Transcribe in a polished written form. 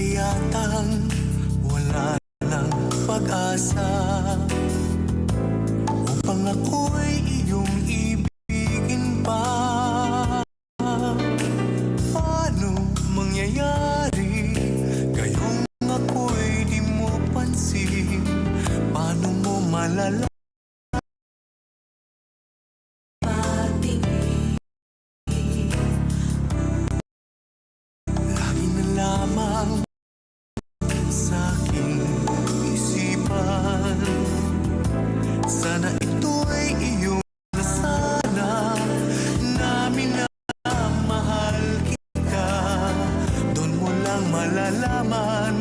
yatang wala ng pag-asa upang ako'y iyong ibigin pa. Paano mangyayari gayong ako'y di mo pansin? Paano mo malalaman? Lagi na lamang sa aking isipan, sana ito'y iyong nasana. Namin na mahal kita, doon mo lang malalaman